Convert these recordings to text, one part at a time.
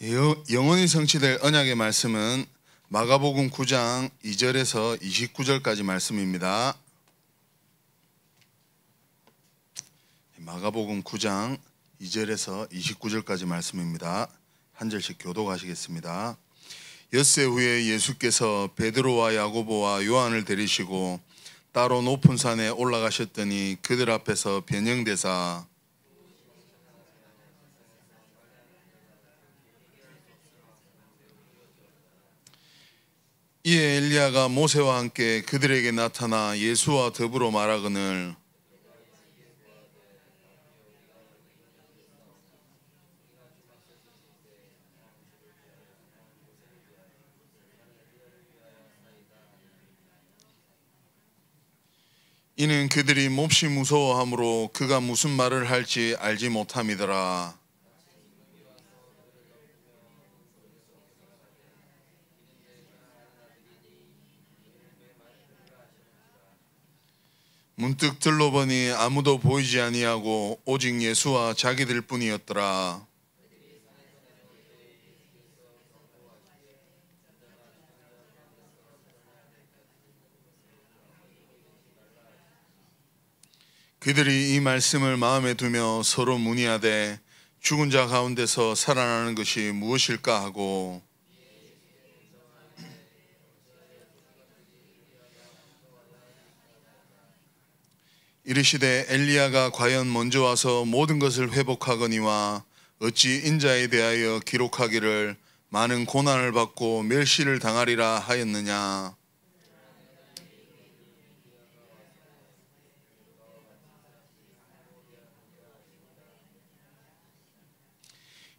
영원히 성취될 언약의 말씀은 마가복음 9장 2절에서 29절까지 말씀입니다. 마가복음 9장 2절에서 29절까지 말씀입니다. 한 절씩 교독하시겠습니다. 엿새 후에 예수께서 베드로와 야고보와 요한을 데리시고 따로 높은 산에 올라가셨더니 그들 앞에서 변형되사 이에 엘리야가 모세와 함께 그들에게 나타나 예수와 더불어 말하거늘 이는 그들이 몹시 무서워하므로 그가 무슨 말을 할지 알지 못함이더라. 문득 들러보니 아무도 보이지 아니하고 오직 예수와 자기들 뿐이었더라. 그들이 이 말씀을 마음에 두며 서로 문의하되 죽은 자 가운데서 살아나는 것이 무엇일까 하고 이르시되 엘리야가 과연 먼저 와서 모든 것을 회복하거니와 어찌 인자에 대하여 기록하기를 많은 고난을 받고 멸시를 당하리라 하였느냐.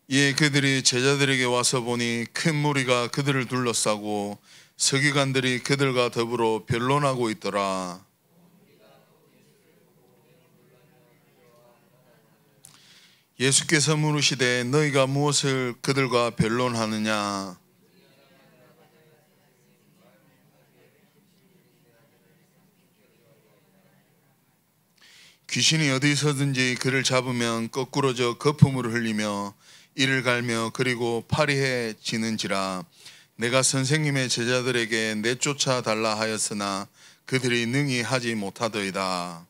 이에 그들이 제자들에게 와서 보니 큰 무리가 그들을 둘러싸고 서기관들이 그들과 더불어 변론하고 있더라. 예수께서 물으시되 너희가 무엇을 그들과 변론하느냐. 귀신이 어디서든지 그를 잡으면 거꾸러져 거품을 흘리며 이를 갈며 그리고 파리해지는지라. 내가 선생님의 제자들에게 내쫓아 달라 하였으나 그들이 능히 하지 못하더이다.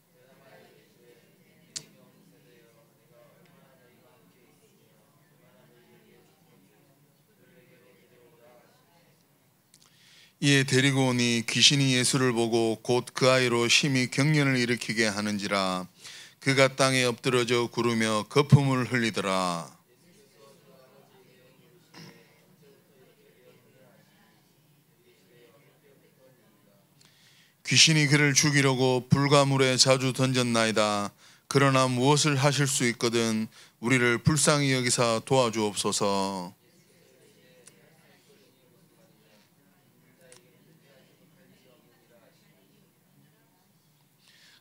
이에 데리고 오니 귀신이 예수를 보고 곧 그 아이로 심히 경련을 일으키게 하는지라. 그가 땅에 엎드러져 구르며 거품을 흘리더라. 귀신이 그를 죽이려고 불가물에 자주 던졌나이다. 그러나 무엇을 하실 수 있거든 우리를 불쌍히 여기사 도와주옵소서.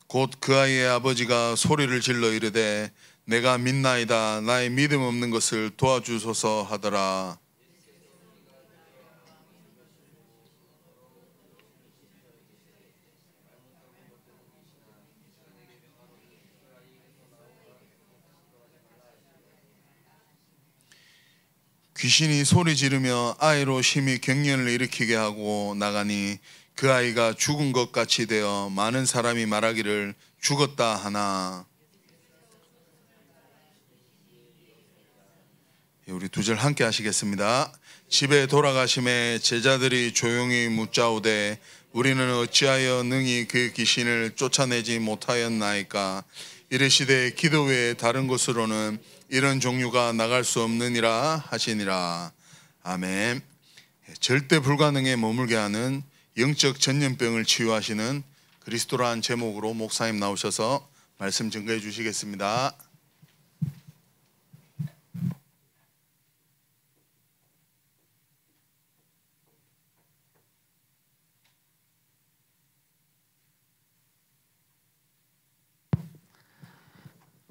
곧 그 아이의 아버지가 소리를 질러 이르되 내가 믿나이다. 나의 믿음 없는 것을 도와주소서 하더라. 귀신이 소리 지르며 아이로 심히 경련을 일으키게 하고 나가니 그 아이가 죽은 것 같이 되어 많은 사람이 말하기를 죽었다 하나. 우리 두 절 함께 하시겠습니다. 집에 돌아가심에 제자들이 조용히 묻자오되 우리는 어찌하여 능히 그 귀신을 쫓아내지 못하였나이까. 이르시되 기도 외에 다른 곳으로는 이런 종류가 나갈 수 없느니라 하시니라. 아멘. 절대 불가능에 머물게 하는 영적 전염병을 치유하시는 그리스도라는 제목으로 목사님 나오셔서 말씀 증거해 주시겠습니다.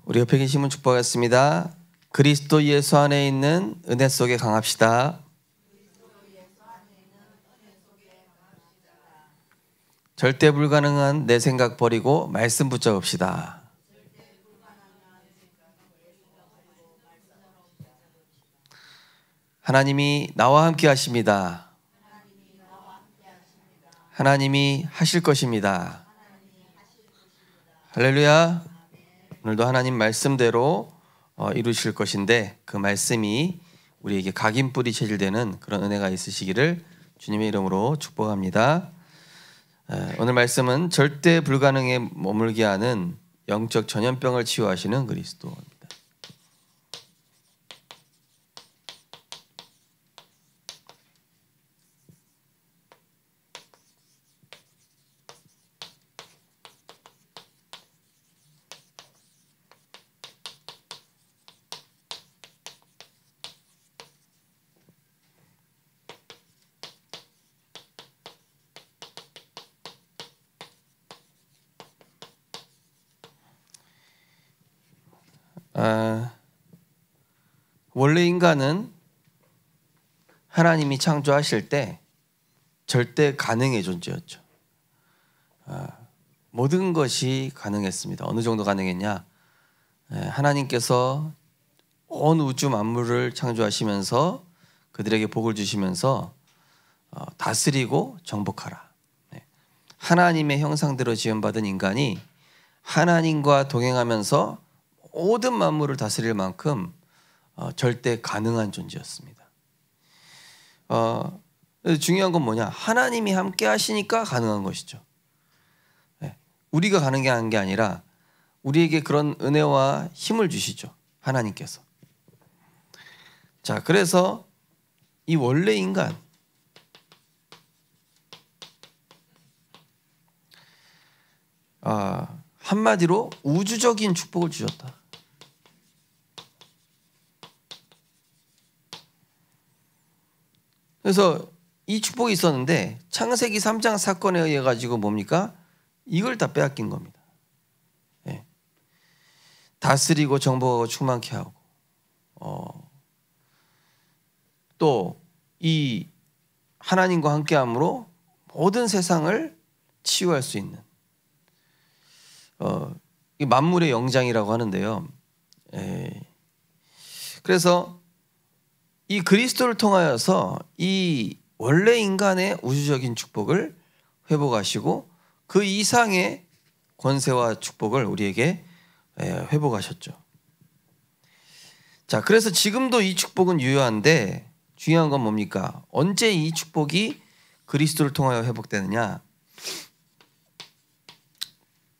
우리 옆에 계신 분 축복하겠습니다. 그리스도 예수 안에 있는 은혜 속에 강합시다. 절대 불가능한 내 생각 버리고 말씀 붙잡읍시다. 하나님이 나와 함께 하십니다. 하나님이 하실 것입니다. 할렐루야. 오늘도 하나님 말씀대로 이루실 것인데 그 말씀이 우리에게 각인뿌리 체질되는 그런 은혜가 있으시기를 주님의 이름으로 축복합니다. 오늘 말씀은 절대 불가능에 머물게 하는 영적 전염병을 치유하시는 그리스도입니다. 원래 인간은 하나님이 창조하실 때 절대 가능의 존재였죠. 모든 것이 가능했습니다. 어느 정도 가능했냐? 하나님께서 온 우주 만물을 창조하시면서 그들에게 복을 주시면서 다스리고 정복하라. 하나님의 형상대로 지음받은 인간이 하나님과 동행하면서 모든 만물을 다스릴 만큼 절대 가능한 존재였습니다. 중요한 건 뭐냐? 하나님이 함께 하시니까 가능한 것이죠. 우리가 가능한 게 아니라 우리에게 그런 은혜와 힘을 주시죠. 하나님께서. 자, 그래서 이 원래 인간 한마디로 우주적인 축복을 주셨다. 그래서 이 축복이 있었는데 창세기 3장 사건에 의해 가지고 뭡니까? 이걸 다 빼앗긴 겁니다. 다스리고 정복하고 충만케 하고 또 이 하나님과 함께함으로 모든 세상을 치유할 수 있는 이 만물의 영장이라고 하는데요. 그래서 이 그리스도를 통하여서 이 원래 인간의 우주적인 축복을 회복하시고 그 이상의 권세와 축복을 우리에게 회복하셨죠. 자, 그래서 지금도 이 축복은 유효한데 중요한 건 뭡니까? 언제 이 축복이 그리스도를 통하여 회복되느냐?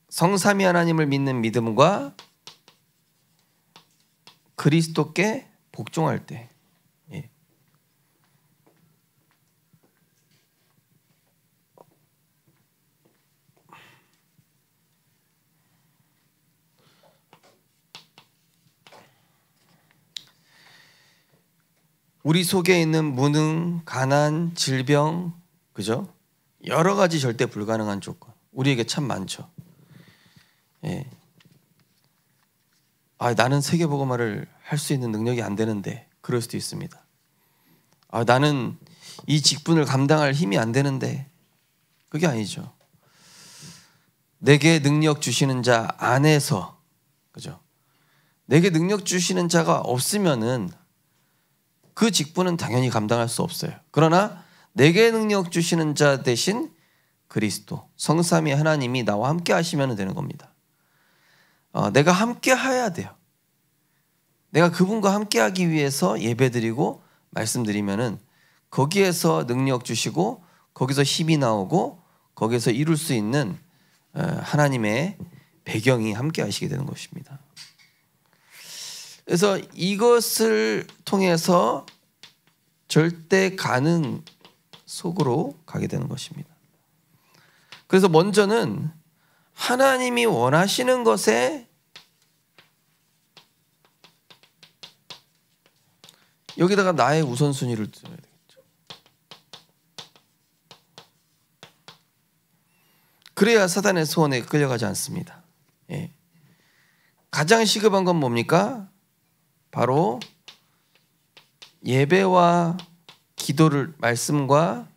성삼위 하나님을 믿는 믿음과 그리스도께 복종할 때. 우리 속에 있는 무능, 가난, 질병, 그죠? 여러 가지 절대 불가능한 조건 우리에게 참 많죠. 나는 세계복음화를 할 수 있는 능력이 안 되는데 그럴 수도 있습니다. 나는 이 직분을 감당할 힘이 안 되는데 그게 아니죠. 내게 능력 주시는 자 안에서, 그죠? 내게 능력 주시는 자가 없으면은 그 직분은 당연히 감당할 수 없어요. 그러나 내게 능력 주시는 자 대신 그리스도, 성삼위 하나님이 나와 함께 하시면 되는 겁니다. 내가 함께 해야 돼요. 내가 그분과 함께 하기 위해서 예배드리고 말씀드리면은 거기에서 능력 주시고 거기서 힘이 나오고 거기에서 이룰 수 있는 하나님의 배경이 함께 하시게 되는 것입니다. 그래서 이것을 통해서 절대 가능 속으로 가게 되는 것입니다. 그래서 먼저는 하나님이 원하시는 것에 여기다가 나의 우선순위를 둬야 되겠죠. 그래야 사단의 소원에 끌려가지 않습니다. 가장 시급한 건 뭡니까? 바로 예배와 기도를, 말씀과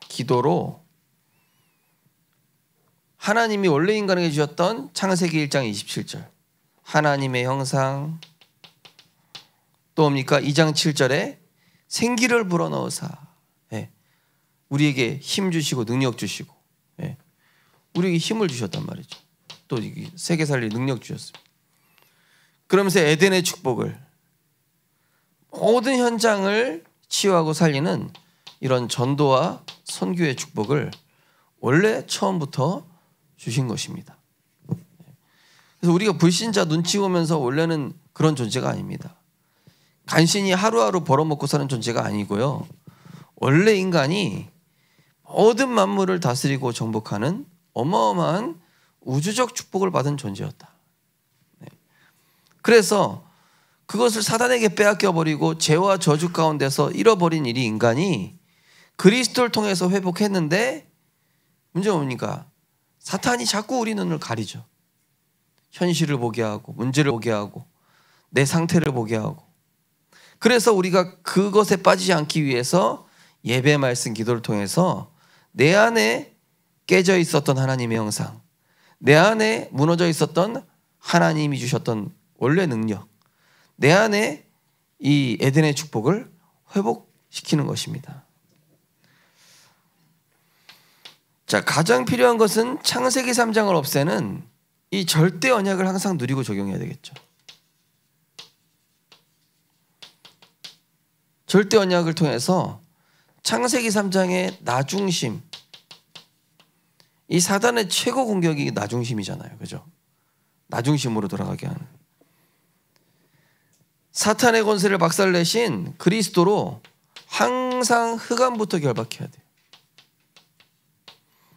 기도로 하나님이 원래 인간에게 주셨던 창세기 1장 27절 하나님의 형상, 또 뭡니까? 2장 7절에 생기를 불어넣으사 우리에게 힘 주시고 능력 주시고 우리에게 힘을 주셨단 말이죠. 또 세계 살릴 능력 주셨습니다. 그러면서 에덴의 축복을, 모든 현장을 치유하고 살리는 이런 전도와 선교의 축복을 원래 처음부터 주신 것입니다. 그래서 우리가 불신자 눈치 보면서 원래는 그런 존재가 아닙니다. 간신히 하루하루 벌어먹고 사는 존재가 아니고요. 원래 인간이 모든 만물을 다스리고 정복하는 어마어마한 우주적 축복을 받은 존재였다. 그래서 그것을 사단에게 빼앗겨버리고 죄와 저주 가운데서 잃어버린 일이 인간이 그리스도를 통해서 회복했는데, 문제가 뭡니까? 사탄이 자꾸 우리 눈을 가리죠. 현실을 보게 하고 문제를 보게 하고 내 상태를 보게 하고. 그래서 우리가 그것에 빠지지 않기 위해서 예배 말씀 기도를 통해서 내 안에 깨져 있었던 하나님의 형상, 내 안에 무너져 있었던 하나님이 주셨던 원래 능력, 내 안에 이 에덴의 축복을 회복시키는 것입니다. 자, 가장 필요한 것은 창세기 3장을 없애는 이 절대 언약을 항상 누리고 적용해야 되겠죠. 절대 언약을 통해서 창세기 3장의 나중심, 이 사단의 최고 공격이 나중심이잖아요. 그죠? 나중심으로 돌아가게 하는. 사탄의 권세를 박살내신 그리스도로 항상 흑암부터 결박해야 돼요.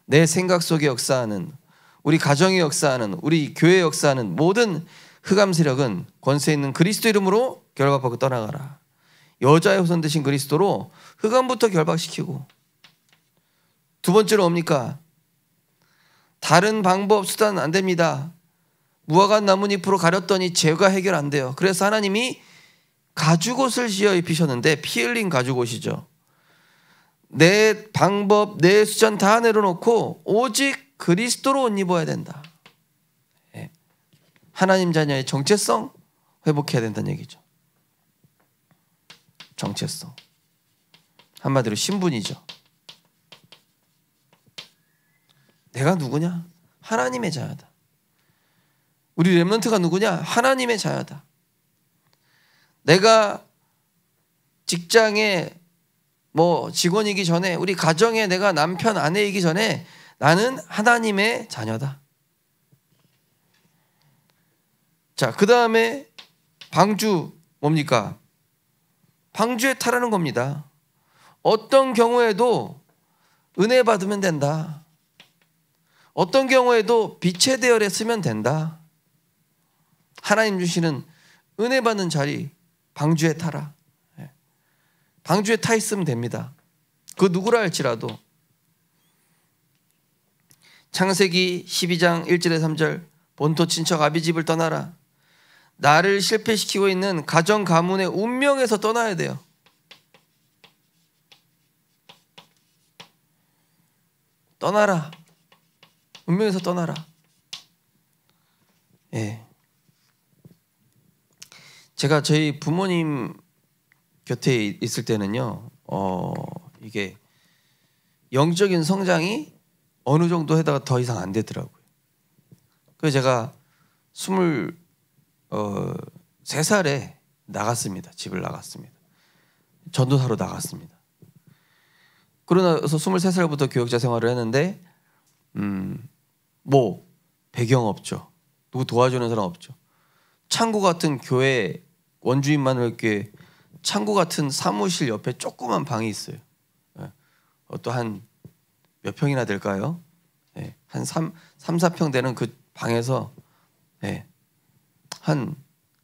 내 생각 속에 역사하는, 우리 가정의 역사하는, 우리 교회의 역사하는 모든 흑암 세력은 권세 있는 그리스도 이름으로 결박하고 떠나가라. 여자의 후손 되신 그리스도로 흑암부터 결박시키고, 두 번째로 뭡니까? 다른 방법, 수단 안 됩니다. 무화과 나뭇잎으로 가렸더니 죄가 해결 안 돼요. 그래서 하나님이 가죽옷을 지어 입히셨는데 피 흘린 가죽옷이죠. 내 방법, 내 수단 다 내려놓고 오직 그리스도로 옷 입어야 된다. 하나님 자녀의 정체성 회복해야 된다는 얘기죠. 정체성. 한마디로 신분이죠. 내가 누구냐? 하나님의 자녀다. 우리 렘넌트가 누구냐? 하나님의 자녀다. 내가 직장에 직원이기 전에, 우리 가정에 내가 남편, 아내이기 전에 나는 하나님의 자녀다. 자, 그 다음에 방주 뭡니까? 방주에 타라는 겁니다. 어떤 경우에도 은혜 받으면 된다. 어떤 경우에도 빛의 대열에 쓰면 된다. 하나님 주시는 은혜 받는 자리, 방주에 타라. 방주에 타 있으면 됩니다. 그 누구라 할지라도. 창세기 12장 1절에 3절 본토 친척 아비집을 떠나라. 나를 실패시키고 있는 가정 가문의 운명에서 떠나야 돼요. 떠나라. 운명에서 떠나라. 제가 저희 부모님 곁에 있을 때는요, 이게 영적인 성장이 어느 정도 하다가 더 이상 안 되더라고요. 그래서 제가 23살에 나갔습니다. 집을 나갔습니다. 전도사로 나갔습니다. 그러고 나서 23살부터 교역자 생활을 했는데 배경 없죠. 누구 도와주는 사람 없죠. 창구 같은 교회 원주인만 이렇게 창구 같은 사무실 옆에 조그만 방이 있어요. 또 한 몇 평이나 될까요? 한 3-4평 되는 그 방에서 한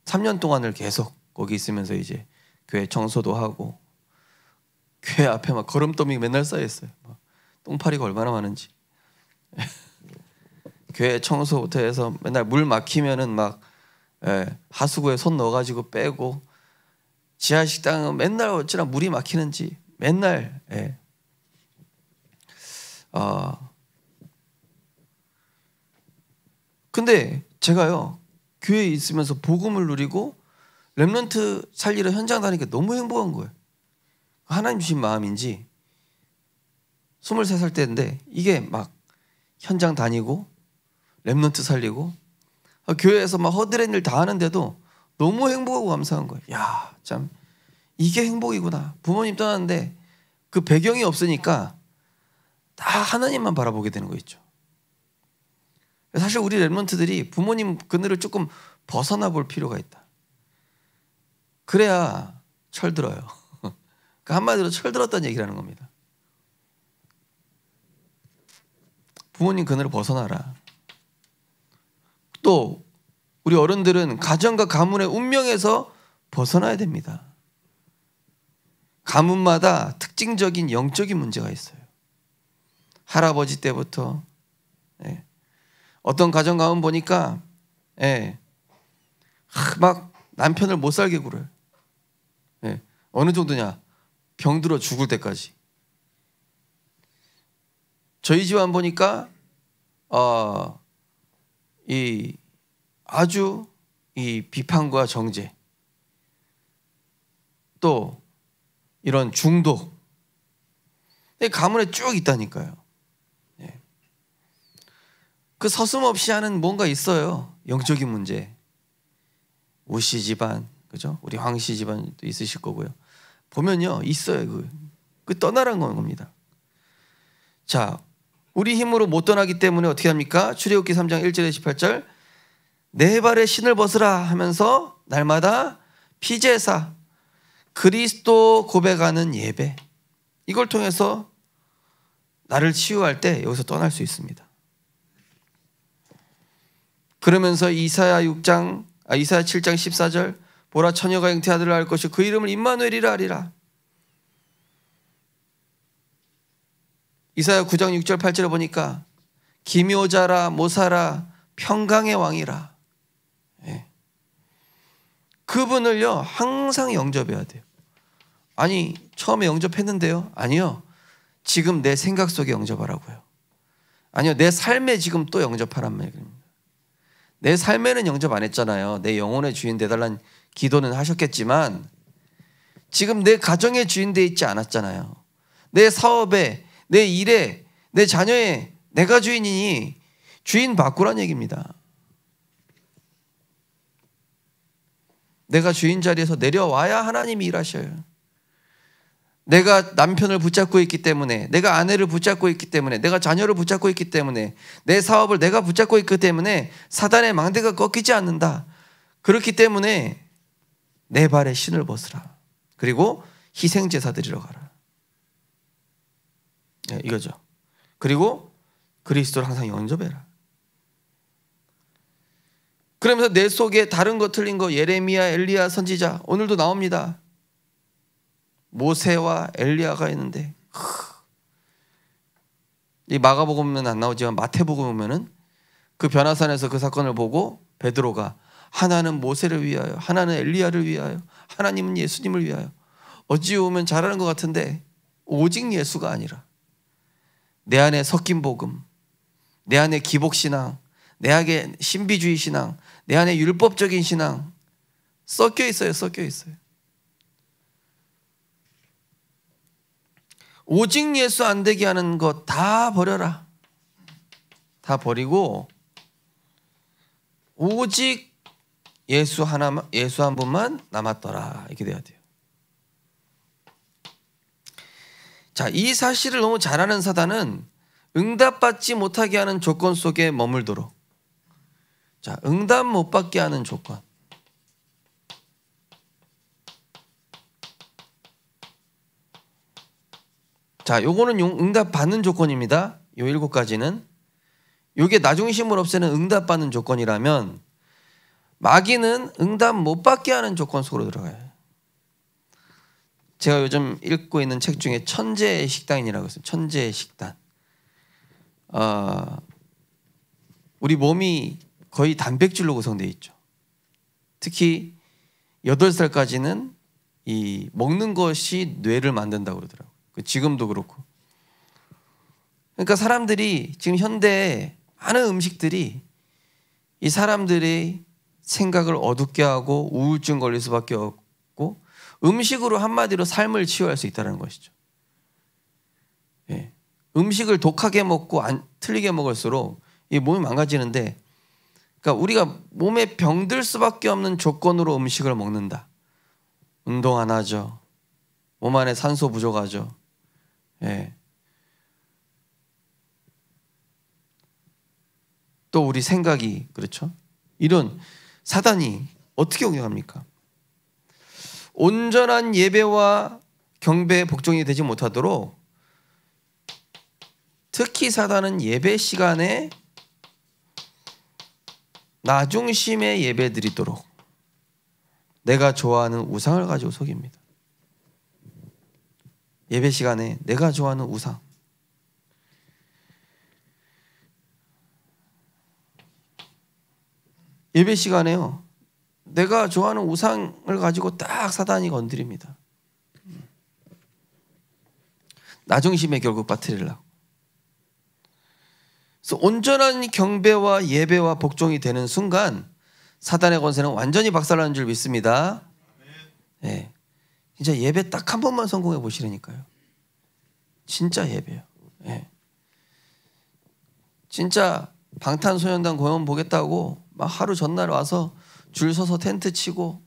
3년 동안을 계속 거기 있으면서 이제 교회 청소도 하고, 교회 앞에 막 거름더미 맨날 쌓여 있어요. 똥파리가 얼마나 많은지. 교회 청소부터 해서 맨날 물 막히면은 막 하수구에 손 넣어가지고 빼고, 지하 식당은 맨날 어찌나 물이 막히는지 맨날 근데 제가요 교회에 있으면서 복음을 누리고 렘넌트 살리러 현장 다니니까 너무 행복한 거예요. 하나님 주신 마음인지 23살 때인데 이게 막 현장 다니고 렘넌트 살리고 교회에서 막 허드렛 일 다 하는데도 너무 행복하고 감사한 거예요. 야, 참 이게 행복이구나. 부모님 떠났는데 그 배경이 없으니까 다 하나님만 바라보게 되는 거 있죠. 사실 우리 렘넌트들이 부모님 그늘을 조금 벗어나 볼 필요가 있다. 그래야 철들어요. 그러니까 한마디로 철들었다는 얘기를 하는 겁니다. 부모님 그늘을 벗어나라. 또 우리 어른들은 가정과 가문의 운명에서 벗어나야 됩니다. 가문마다 특징적인 영적인 문제가 있어요. 할아버지 때부터 어떤 가정 가문 보니까 막 남편을 못 살게 굴어요. 어느 정도냐? 병들어 죽을 때까지. 저희 집안 보니까 아주 이 비판과 정죄, 또 이런 중독, 가문에 쭉 있다니까요. 그 서슴없이 하는 뭔가 있어요. 영적인 문제. 우씨 집안, 그죠? 우리 황씨 집안도 있으실 거고요. 보면요, 있어요. 그 떠나라는 겁니다. 자, 우리 힘으로 못 떠나기 때문에 어떻게 합니까? 출애굽기 3장 1절에 18절 내 발에 신을 벗으라 하면서 날마다 피제사 그리스도 고백하는 예배, 이걸 통해서 나를 치유할 때 여기서 떠날 수 있습니다. 그러면서 이사야 7장 14절 보라 처녀가 잉태아들을 낳을 것이요 그 이름을 임마누엘이라 하리라. 이사야 9장 6절 8절에 보니까 기묘자라 모사라 평강의 왕이라. 그분을요 항상 영접해야 돼요. 아니 처음에 영접했는데요? 아니요, 지금 내 생각 속에 영접하라고요. 아니요, 내 삶에 지금 또 영접하란 말입니다. 내 삶에는 영접 안 했잖아요. 내 영혼의 주인 되달라는 기도는 하셨겠지만 지금 내 가정의 주인 돼 있지 않았잖아요. 내 사업에, 내 일에, 내 자녀에 내가 주인이니 주인 바꾸란 얘기입니다. 내가 주인 자리에서 내려와야 하나님이 일하셔요. 내가 남편을 붙잡고 있기 때문에, 내가 아내를 붙잡고 있기 때문에, 내가 자녀를 붙잡고 있기 때문에, 내 사업을 내가 붙잡고 있기 때문에 사단의 망대가 꺾이지 않는다. 그렇기 때문에 내 발에 신을 벗으라. 그리고 희생제사 드리러 가라. 이거죠. 그리고 그리스도를 항상 영접해라. 그러면서 내 속에 다른 거 틀린 거 예레미야, 엘리야 선지자 오늘도 나옵니다. 모세와 엘리야가 있는데 이 마가복음은 안 나오지만 마태복음 보면은 그 변화산에서 그 사건을 보고 베드로가 하나는 모세를 위하여, 하나는 엘리야를 위하여, 하나님은 예수님을 위하여. 어찌 보면 잘하는 것 같은데 오직 예수가 아니라 내 안에 섞인 복음, 내 안에 기복신앙, 내 안에 신비주의 신앙, 내 안에 율법적인 신앙 섞여 있어요. 섞여 있어요. 오직 예수 안 되게 하는 것 다 버려라. 다 버리고 오직 예수 한 분만 남았더라. 이렇게 돼야 돼요. 자, 이 사실을 너무 잘 아는 사단은 응답받지 못하게 하는 조건 속에 머물도록. 자, 응답 못 받게 하는 조건. 자, 요거는 응답 받는 조건입니다. 요 7가지는. 요게 나 중심을 없애는 응답 받는 조건이라면 마귀는 응답 못 받게 하는 조건 속으로 들어가요. 제가 요즘 읽고 있는 책 중에 천재의 식단이라고 있어요. 천재의 식단. 우리 몸이 거의 단백질로 구성되어 있죠. 특히 8살까지는 이 먹는 것이 뇌를 만든다고 그러더라고요. 지금도 그렇고. 그러니까 사람들이 지금 현대에 많은 음식들이 이 사람들의 생각을 어둡게 하고 우울증 걸릴 수밖에 없고 음식으로 한마디로 삶을 치유할 수 있다는 것이죠. 예. 음식을 독하게 먹고 틀리게 먹을수록 이 몸이 망가지는데, 그러니까 우리가 몸에 병들 수밖에 없는 조건으로 음식을 먹는다. 운동 안 하죠. 몸 안에 산소 부족하죠. 예. 또 우리 생각이 그렇죠. 이런 사단이 어떻게 공격합니까? 온전한 예배와 경배에 복종이 되지 못하도록 특히 사단은 예배 시간에 나 중심의 예배 드리도록 내가 좋아하는 우상을 가지고 속입니다. 예배 시간에 내가 좋아하는 우상. 예배 시간에요, 내가 좋아하는 우상을 가지고 딱 사단이 건드립니다. 나 중심에 결국 빠뜨리려고. 그래서 온전한 경배와 예배와 복종이 되는 순간 사단의 권세는 완전히 박살나는 줄 믿습니다. 네. 진짜 예배 딱 한 번만 성공해 보시라니까요. 진짜 예배요. 네. 진짜 방탄소년단 공연 보겠다고 막 하루 전날 와서 줄 서서 텐트 치고,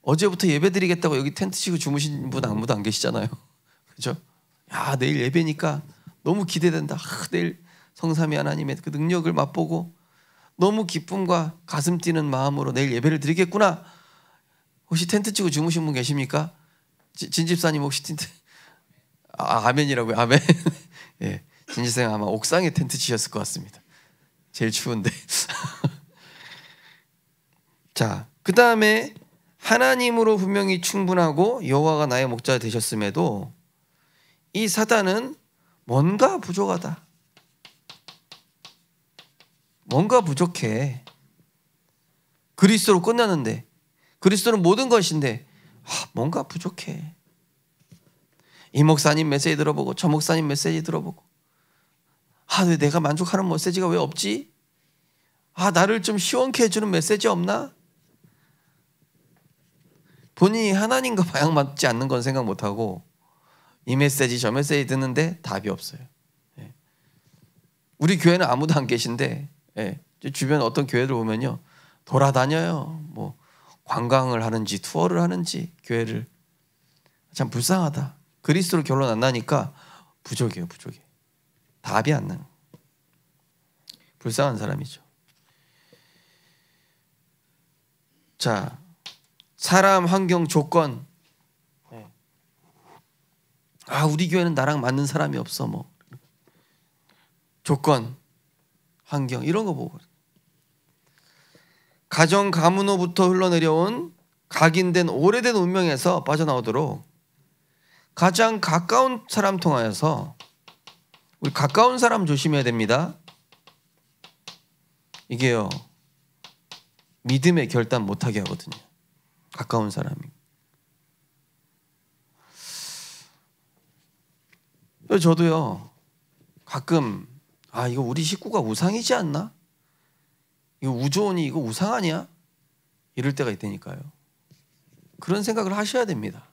어제부터 예배 드리겠다고 여기 텐트 치고 주무신 분 아무도 안 계시잖아요. 그죠? 야, 내일 예배니까 너무 기대된다. 내일 성삼위 하나님의 그 능력을 맛보고 너무 기쁨과 가슴 뛰는 마음으로 내일 예배를 드리겠구나. 혹시 텐트 치고 주무신 분 계십니까? 진 집사님 혹시 텐트? 아멘이라고요. 아멘. 예, 진 집사님 아마 옥상에 텐트 치셨을 것 같습니다. 제일 추운데. 자, 그 다음에 하나님으로 분명히 충분하고 여호와가 나의 목자 되셨음에도 이 사단은 뭔가 부족하다. 뭔가 부족해. 그리스도로 끝났는데, 그리스도는 모든 것인데 뭔가 부족해. 이 목사님 메시지 들어보고 저 목사님 메시지 들어보고 왜 내가 만족하는 메시지가 왜 없지? 나를 좀 시원케 해주는 메시지 없나? 본인이 하나님과 방향맞지 않는 건 생각 못하고 이 메시지 저 메시지 듣는데 답이 없어요. 우리 교회는 아무도 안 계신데 주변 어떤 교회들 보면요, 돌아다녀요. 뭐 관광을 하는지 투어를 하는지 교회를. 참 불쌍하다. 그리스도로 결론 안 나니까 부족해요. 부족해. 답이 안 나요. 불쌍한 사람이죠. 자, 사람, 환경, 조건. 우리 교회는 나랑 맞는 사람이 없어. 뭐 조건, 환경 이런 거 보고, 가정 가문으로부터 흘러내려온 각인된 오래된 운명에서 빠져나오도록 가장 가까운 사람 통하여서, 우리 가까운 사람 조심해야 됩니다. 이게요, 믿음의 결단 못하게 하거든요. 가까운 사람이. 저도요, 가끔 이거 우리 식구가 우상이지 않나? 이거 우조원이 이거 우상 아니야? 이럴 때가 있다니까요. 그런 생각을 하셔야 됩니다.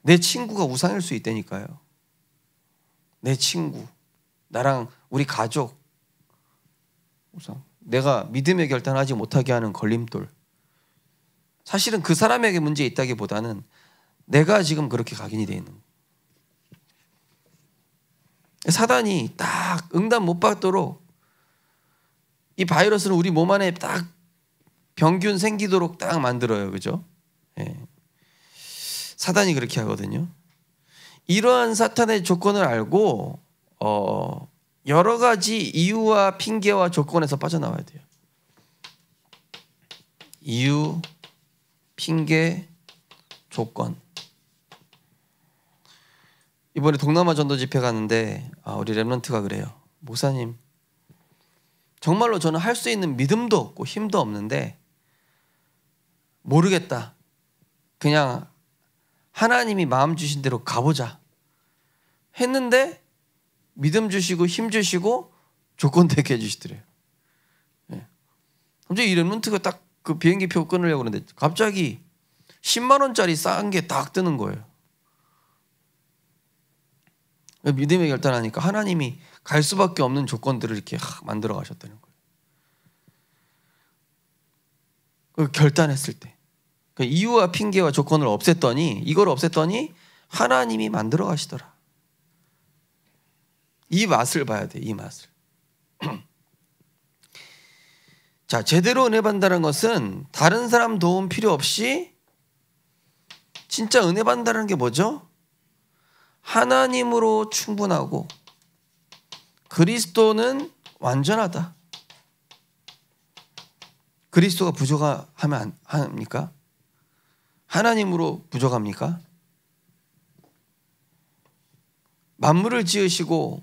내 친구가 우상일 수 있다니까요. 내 친구, 나랑 우리 가족 우상. 내가 믿음의 결단하지 못하게 하는 걸림돌. 사실은 그 사람에게 문제 있다기보다는 내가 지금 그렇게 각인이 돼 있는 거예요. 사단이 딱 응답 못 받도록 이 바이러스를 우리 몸 안에 딱 병균 생기도록 딱 만들어요. 그죠? 사단이 그렇게 하거든요. 이러한 사탄의 조건을 알고 여러 가지 이유와 핑계와 조건에서 빠져나와야 돼요. 이유, 핑계, 조건. 이번에 동남아 전도 집회 가는데 우리 렘넌트가 그래요. 목사님, 정말로 저는 할 수 있는 믿음도 없고 힘도 없는데 모르겠다. 그냥 하나님이 마음 주신 대로 가보자 했는데 믿음 주시고 힘 주시고 조건 되게 해주시더래요. 갑자기 이 랩런트가 딱 그 비행기표 끊으려고 그러는데 갑자기 10만 원짜리 싼 게 딱 뜨는 거예요. 믿음의 결단하니까 하나님이 갈 수밖에 없는 조건들을 이렇게 만들어 가셨다는 거예요. 결단했을 때 이유와 핑계와 조건을 없앴더니 이걸 없앴더니 하나님이 만들어 가시더라. 이 맛을 봐야 돼. 이 맛을. 자, 제대로 은혜 받는다는 것은 다른 사람 도움 필요 없이 진짜 은혜 받는다는 게 뭐죠? 하나님으로 충분하고 그리스도는 완전하다. 그리스도가 부족하면 합니까? 하나님으로 부족합니까? 만물을 지으시고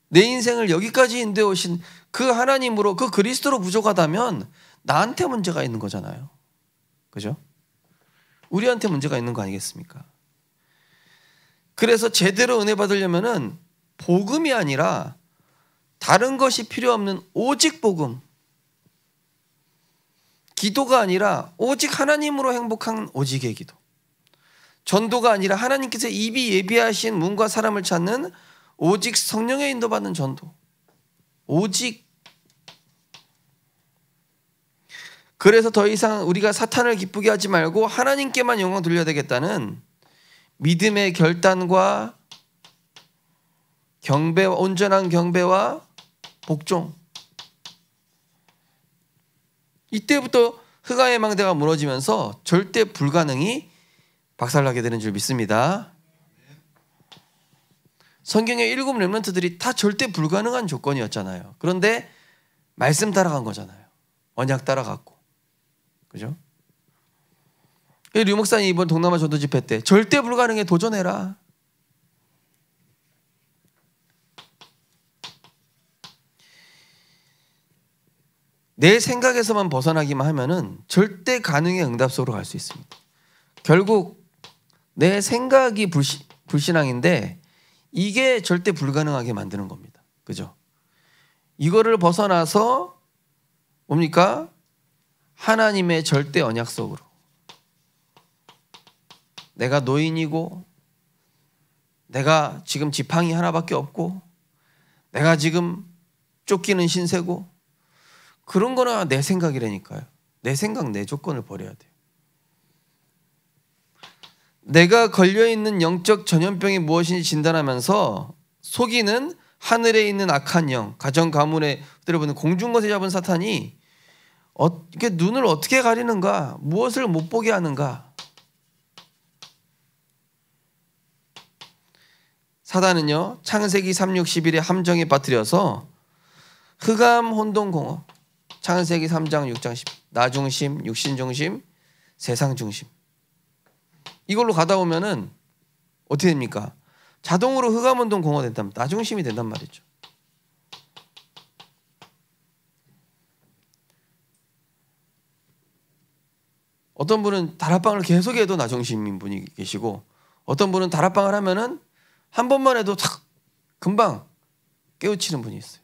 내 인생을 여기까지 인도해 오신 그 하나님으로 그 그리스도로 부족하다면 나한테 문제가 있는 거잖아요. 그죠? 우리한테 문제가 있는 거 아니겠습니까? 그래서 제대로 은혜 받으려면은 복음이 아니라 다른 것이 필요 없는 오직 복음, 기도가 아니라 오직 하나님으로 행복한 오직의 기도, 전도가 아니라 하나님께서 입이 예비하신 문과 사람을 찾는 오직 성령의 인도받는 전도, 오직. 그래서 더 이상 우리가 사탄을 기쁘게 하지 말고 하나님께만 영광 돌려야 되겠다는 믿음의 결단과 경배, 온전한 경배와 복종. 이때부터 흑암의 망대가 무너지면서 절대 불가능이 박살나게 되는 줄 믿습니다. 성경의 7 렘넌트들이 다 절대 불가능한 조건이었잖아요. 그런데 말씀 따라간 거잖아요. 언약 따라갔고. 그죠? 류 목사님 이번 동남아 전도 집회 때 절대 불가능에 도전해라. 내 생각에서만 벗어나기만 하면은 절대 가능의 응답 속으로 갈 수 있습니다. 결국 내 생각이 불신앙인데 이게 절대 불가능하게 만드는 겁니다. 그죠? 이거를 벗어나서 뭡니까? 하나님의 절대 언약 속으로. 내가 노인이고 내가 지금 지팡이 하나밖에 없고 내가 지금 쫓기는 신세고 그런 거나 내 생각이라니까요. 내 생각, 내 조건을 버려야 돼요. 내가 걸려있는 영적 전염병이 무엇인지 진단하면서 속이는 하늘에 있는 악한 영, 가정 가문에 들어보는 공중것에 잡은 사탄이 이게 눈을 어떻게 가리는가, 무엇을 못 보게 하는가. 사단은요, 창세기 3:61의 함정에 빠뜨려서 흑암 혼돈 공허, 창세기 3장 6장 10, 나 중심, 육신 중심, 세상 중심. 이걸로 가다 보면은 어떻게 됩니까? 자동으로 흑암 혼돈 공허 된다면 나 중심이 된단 말이죠. 어떤 분은 다락방을 계속 해도 나 중심인 분이 계시고 어떤 분은 다락방을 하면은 한 번만 해도 탁 금방 깨우치는 분이 있어요.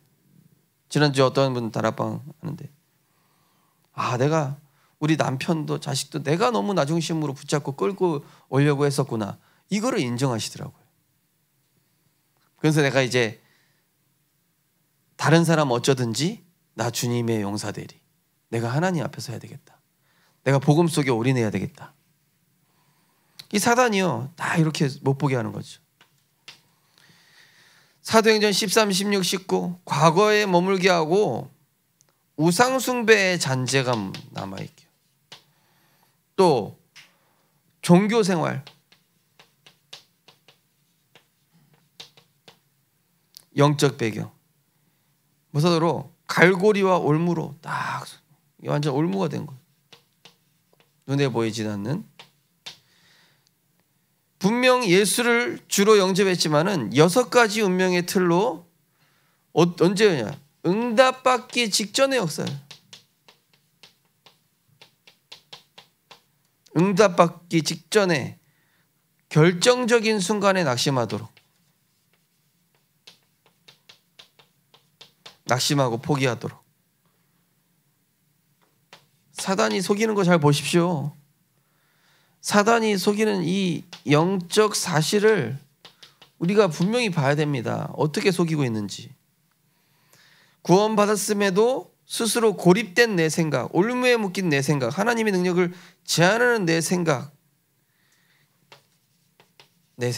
지난주에 어떤 분 다락방 하는데 내가 우리 남편도 자식도 내가 너무 나 중심으로 붙잡고 끌고 오려고 했었구나. 이거를 인정하시더라고요. 그래서 내가 이제 다른 사람 어쩌든지 나 주님의 용사되리. 내가 하나님 앞에서 해야 되겠다. 내가 복음 속에 올인해야 되겠다. 이 사단이요. 다 이렇게 못 보게 하는 거죠. 사도행전 13, 16, 19 과거에 머물게 하고 우상숭배의 잔재가 남아있게 또 종교생활 영적 배경 무사도로 갈고리와 올무로 딱 완전 올무가 된 거예요. 눈에 보이지 않는 분명 예수를 주로 영접했지만은 6가지 운명의 틀로 언제냐? 응답받기 직전의 역사예요. 응답받기 직전에 결정적인 순간에 낙심하도록 낙심하고 포기하도록 사단이 속이는 거 잘 보십시오. 사단이 속이는 이 영적 사실을 우리가 분명히 봐야 됩니다. 어떻게 속이고 있는지. 구원받았음에도 스스로 고립된 내 생각, 올무에 묶인 내 생각, 하나님의 능력을 제한하는 내 생각, 내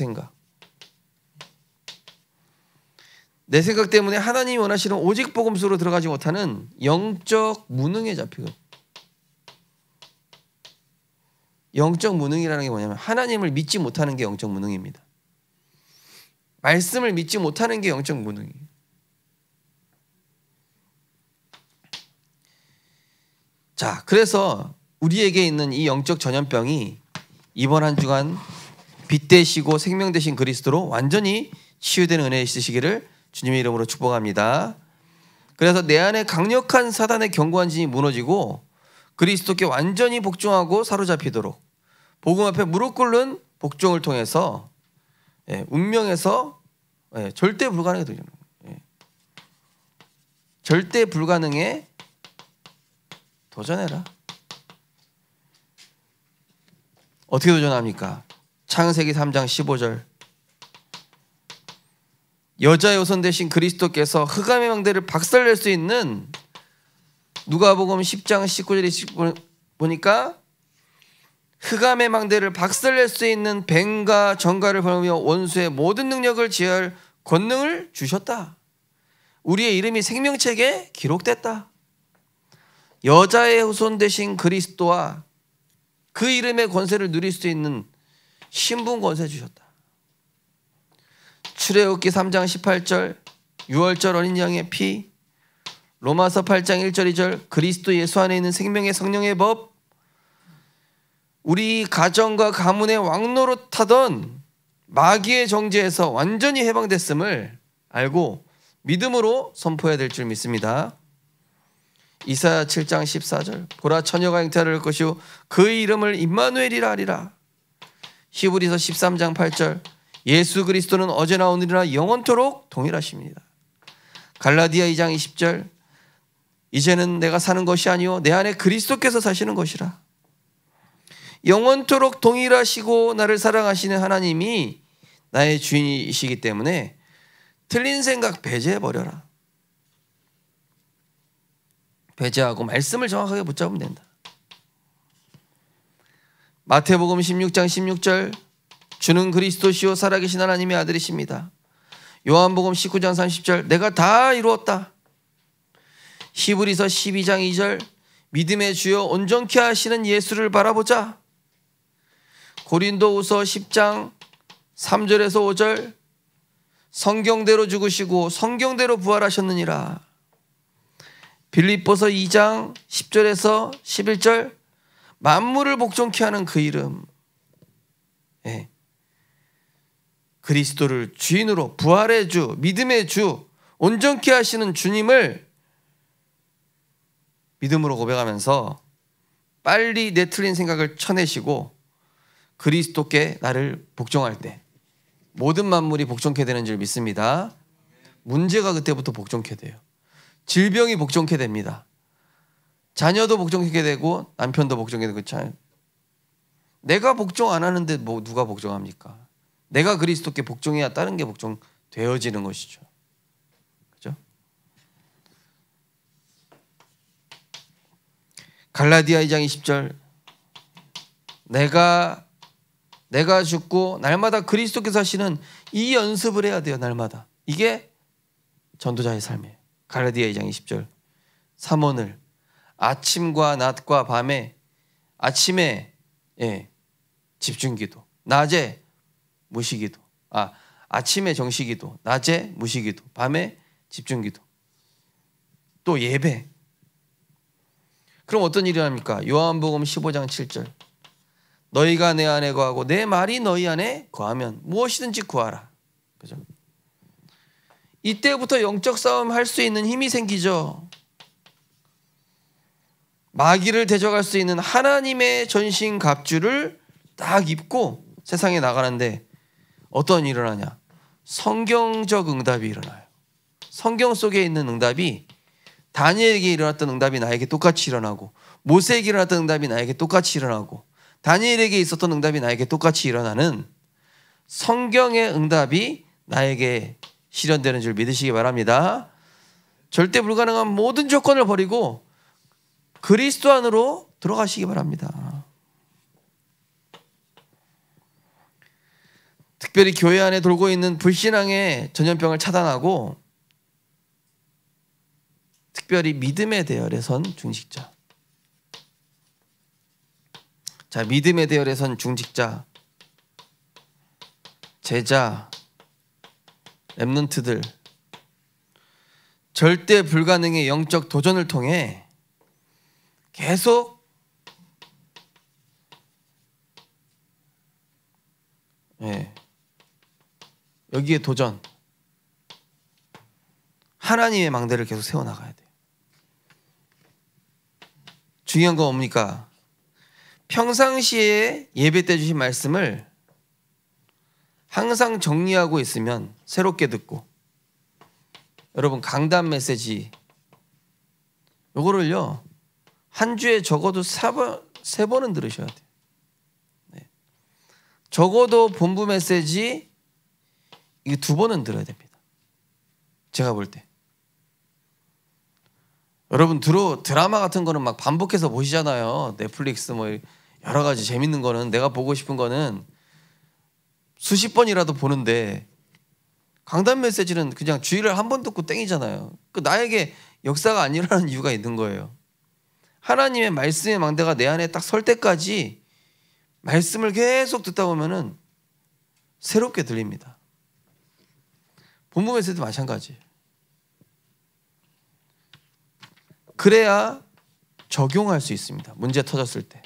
생각 때문에 하나님이 원하시는 오직 복음 속으로 들어가지 못하는 영적 무능에 잡히고, 영적 무능이라는 게 뭐냐면 하나님을 믿지 못하는 게 영적 무능입니다. 말씀을 믿지 못하는 게 영적 무능이에요. 자, 그래서 우리에게 있는 이 영적 전염병이 이번 한 주간 빛 되시고 생명 되신 그리스도로 완전히 치유되는 은혜 있으시기를 주님의 이름으로 축복합니다. 그래서 내 안에 강력한 사단의 견고한 진이 무너지고 그리스도께 완전히 복종하고 사로잡히도록 복음 앞에 무릎 꿇는 복종을 통해서 운명에서 절대 불가능에 도전하는 거예요. 절대 불가능에 도전해라. 어떻게 도전합니까? 창세기 3장 15절. 여자의 후손 되신 그리스도께서 흑암의 망대를 박살낼 수 있는, 누가복음 10장 19절에 보니까 흑암의 망대를 박살낼 수 있는 뱀과 정갈을 벌며 원수의 모든 능력을 제할 권능을 주셨다. 우리의 이름이 생명책에 기록됐다. 여자의 후손 되신 그리스도와 그 이름의 권세를 누릴 수 있는 신분 권세 주셨다. 출애굽기 3장 18절, 유월절 어린 양의 피, 로마서 8장 1절 2절, 그리스도 예수 안에 있는 생명의 성령의 법, 우리 가정과 가문의 왕노릇하던 마귀의 정죄에서 완전히 해방됐음을 알고 믿음으로 선포해야 될 줄 믿습니다. 이사야 7장 14절, 보라 처녀가 잉태를 할 것이요 그 이름을 임마누엘이라 하리라. 히브리서 13장 8절, 예수 그리스도는 어제나 오늘이나 영원토록 동일하십니다. 갈라디아 2장 20절, 이제는 내가 사는 것이 아니요 내 안에 그리스도께서 사시는 것이라. 영원토록 동일하시고 나를 사랑하시는 하나님이 나의 주인이시기 때문에 틀린 생각 배제해버려라. 배제하고 말씀을 정확하게 붙잡으면 된다. 마태복음 16장 16절, 주는 그리스도시요 살아계신 하나님의 아들이십니다. 요한복음 19장 30절, 내가 다 이루었다. 히브리서 12장 2절, 믿음의 주여 온전케 하시는 예수를 바라보자. 고린도후서 10장 3절에서 5절, 성경대로 죽으시고 성경대로 부활하셨느니라. 빌립보서 2장 10절에서 11절, 만물을 복종케 하는 그 이름, 그리스도를 주인으로, 부활의 주, 믿음의 주, 온전케 하시는 주님을 믿음으로 고백하면서 빨리 내 틀린 생각을 쳐내시고 그리스도께 나를 복종할 때 모든 만물이 복종케 되는 줄 믿습니다. 문제가 그때부터 복종케 돼요. 질병이 복종케 됩니다. 자녀도 복종케 되고 남편도 복종케 되고. 내가 복종 안 하는데 뭐 누가 복종합니까? 내가 그리스도께 복종해야 다른 게 복종되어지는 것이죠. 그렇죠? 갈라디아 2장 20절, 내가 죽고 날마다 그리스도께서 하시는 이 연습을 해야 돼요. 날마다. 이게 전도자의 삶이에요. 갈라디아 2장 20절, 삼원을 아침과 낮과 밤에, 아침에 집중기도, 낮에 무시기도, 아침에 정시기도, 낮에 무시기도, 밤에 집중기도, 또 예배. 그럼 어떤 일이 합니까? 요한복음 15장 7절, 너희가 내 안에 거하고 내 말이 너희 안에 거하면 무엇이든지 구하라. 그죠? 이때부터 영적 싸움 할 수 있는 힘이 생기죠. 마귀를 대적할 수 있는 하나님의 전신 갑주를 딱 입고 세상에 나가는데 어떤 일이 일어나냐? 성경적 응답이 일어나요. 성경 속에 있는 응답이 다니엘에게 일어났던 응답이 나에게 똑같이 일어나고, 모세에게 일어났던 응답이 나에게 똑같이 일어나고, 다니엘에게 있었던 응답이 나에게 똑같이 일어나는 성경의 응답이 나에게 실현되는 줄 믿으시기 바랍니다. 절대 불가능한 모든 조건을 버리고 그리스도 안으로 들어가시기 바랍니다. 특별히 교회 안에 돌고 있는 불신앙의 전염병을 차단하고, 특별히 믿음의 대열에 선 중직자. 자, 믿음의 대열에 선 중직자, 제자, 렘넌트들, 절대 불가능의 영적 도전을 통해 계속 여기에 도전, 하나님의 망대를 계속 세워나가야 돼요. 중요한 건 뭡니까? 평상시에 예배 때 주신 말씀을 항상 정리하고 있으면 새롭게 듣고, 여러분 강단 메시지 요거를요 한 주에 적어도 3번은 들으셔야 돼요. 네. 적어도 본부 메시지 이게 2번은 들어야 됩니다. 제가 볼 때. 여러분 드라마 같은 거는 막 반복해서 보시잖아요. 넷플릭스 뭐 여러 가지 재밌는 거는, 내가 보고 싶은 거는 수십 번이라도 보는데, 강단 메시지는 그냥 주일에 한 번 듣고 땡이잖아요. 나에게 역사가 안 일어나는 이유가 있는 거예요. 하나님의 말씀의 망대가 내 안에 딱 설 때까지 말씀을 계속 듣다 보면은 새롭게 들립니다. 본부 메시지도 마찬가지예요. 그래야 적용할 수 있습니다. 문제 터졌을 때.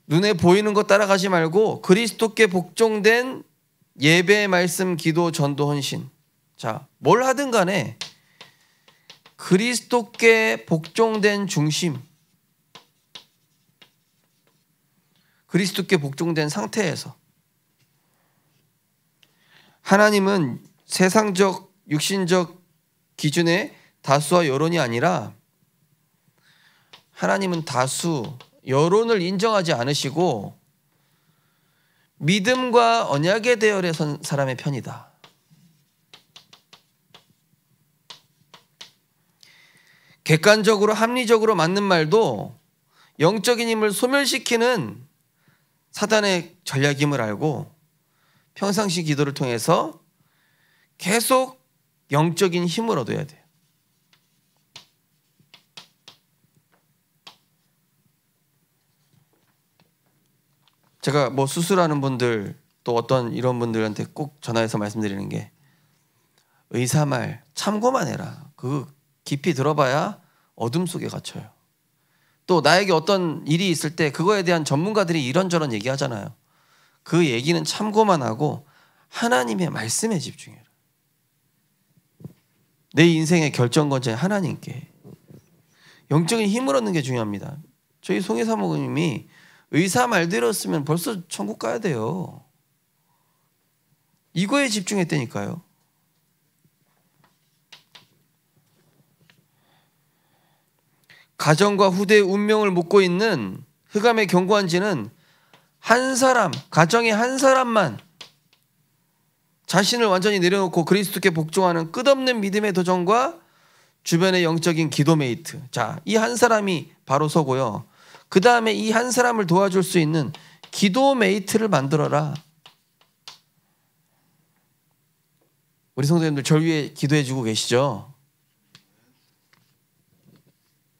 눈에 보이는 것 따라가지 말고 그리스도께 복종된 예배, 말씀, 기도, 전도, 헌신. 자, 뭘 하든 간에 그리스도께 복종된 중심, 그리스도께 복종된 상태에서, 하나님은 세상적, 육신적 기준의 다수와 여론이 아니라, 하나님은 다수, 여론을 인정하지 않으시고 믿음과 언약의 대열에 선 사람의 편이다. 객관적으로 합리적으로 맞는 말도 영적인 힘을 소멸시키는 사단의 전략임을 알고 평상시 기도를 통해서 계속 영적인 힘을 얻어야 돼요. 제가 뭐 수술하는 분들, 또 어떤 이런 분들한테 꼭 전화해서 말씀드리는 게, 의사 말 참고만 해라. 그 깊이 들어봐야 어둠 속에 갇혀요. 또 나에게 어떤 일이 있을 때 그거에 대한 전문가들이 이런저런 얘기하잖아요. 그 얘기는 참고만 하고 하나님의 말씀에 집중해라. 내 인생의 결정권자인 하나님께 영적인 힘을 얻는 게 중요합니다. 저희 송혜 사모님이 의사 말대로였으면 벌써 천국 가야 돼요. 이거에 집중했다니까요. 가정과 후대의 운명을 묻고 있는 흑암의 경고한지는 한 사람, 가정의 한 사람만 자신을 완전히 내려놓고 그리스도께 복종하는 끝없는 믿음의 도전과 주변의 영적인 기도 메이트. 자, 이 한 사람이 바로 서고요. 그 다음에 이 한 사람을 도와줄 수 있는 기도 메이트를 만들어라. 우리 성도님들 절 위해 기도해주고 계시죠?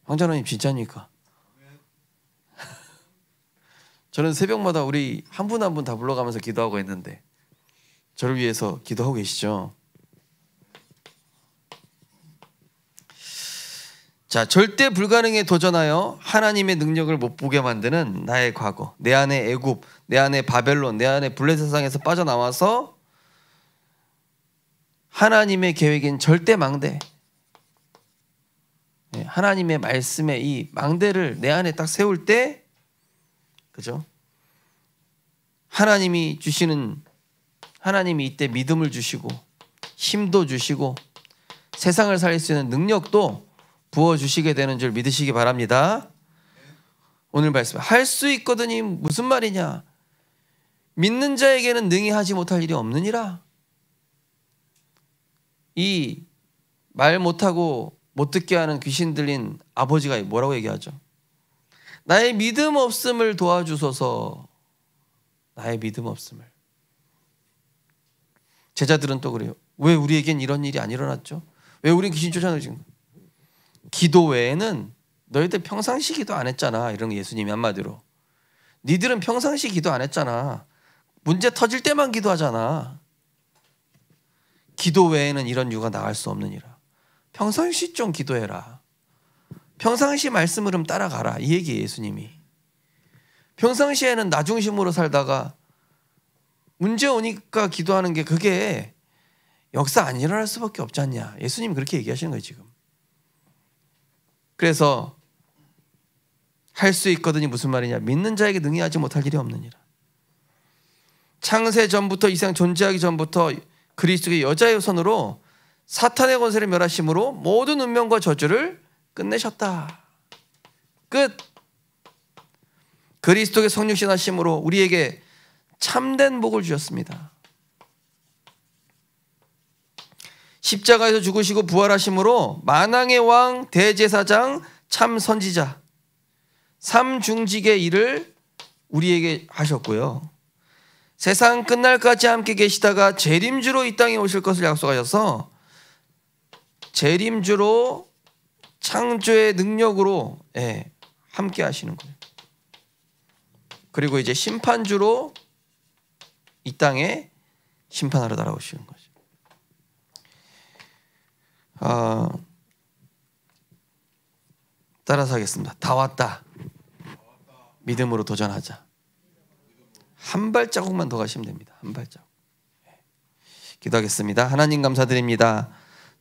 황장로님 진짜입니까? 저는 새벽마다 우리 한 분 한 분 다 불러가면서 기도하고 있는데 저를 위해서 기도하고 계시죠? 자, 절대 불가능에 도전하여 하나님의 능력을 못 보게 만드는 나의 과거, 내 안에 애굽, 내 안에 바벨론, 내 안에 블레 세상에서 빠져나와서 하나님의 계획인 절대 망대, 하나님의 말씀의 이 망대를 내 안에 딱 세울 때, 그죠? 하나님이 이때 믿음을 주시고 힘도 주시고 세상을 살릴 수 있는 능력도 부어주시게 되는 줄 믿으시기 바랍니다. 오늘 말씀 할 수 있거든이 무슨 말이냐? 믿는 자에게는 능히 하지 못할 일이 없느니라. 이 말 못하고 못 듣게 하는 귀신 들린 아버지가 뭐라고 얘기하죠? 나의 믿음 없음을 도와주소서. 나의 믿음 없음을. 제자들은 또 그래요. 왜 우리에겐 이런 일이 안 일어났죠? 왜 우린 귀신 쫓아내지? 기도 외에는 너희들 평상시 기도 안 했잖아. 이런 거 예수님이 한마디로. 니들은 평상시 기도 안 했잖아. 문제 터질 때만 기도하잖아. 기도 외에는 이런 유가 나갈 수 없느니라. 평상시 좀 기도해라. 평상시 말씀 흐름 따라가라. 이 얘기예요, 예수님이. 평상시에는 나 중심으로 살다가 문제 오니까 기도하는 게 그게 역사 안 일어날 수밖에 없지 않냐. 예수님이 그렇게 얘기하시는 거예요, 지금. 그래서 할 수 있거든이 무슨 말이냐. 믿는 자에게 능히 하지 못할 일이 없느니라. 창세 전부터 이 세상 존재하기 전부터 그리스도의 여자의 손으로 사탄의 권세를 멸하심으로 모든 운명과 저주를 끝내셨다. 끝. 그리스도의 성육신 하심으로 우리에게 참된 복을 주셨습니다. 십자가에서 죽으시고 부활하심으로 만왕의 왕, 대제사장, 참 선지자, 삼중직의 일을 우리에게 하셨고요. 세상 끝날까지 함께 계시다가 재림주로 이 땅에 오실 것을 약속하셔서 재림주로 창조의 능력으로 함께 하시는 거예요. 그리고 이제 심판주로 이 땅에 심판하러 날아오시는 거죠. 따라서 하겠습니다. 다 왔다. 믿음으로 도전하자. 한 발자국만 더 가시면 됩니다. 한 발자국. 기도하겠습니다. 하나님 감사드립니다.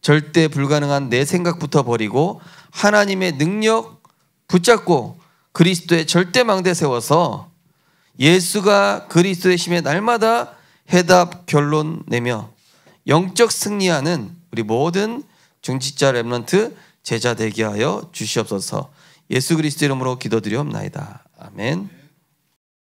절대 불가능한 내 생각부터 버리고 하나님의 능력 붙잡고 그리스도의 절대 망대 세워서 예수가 그리스도의 심에 날마다 해답 결론 내며 영적 승리하는 우리 모든 중직자 렘넌트 제자 되게 하여 주시옵소서. 예수 그리스도 이름으로 기도드리옵나이다. 아멘.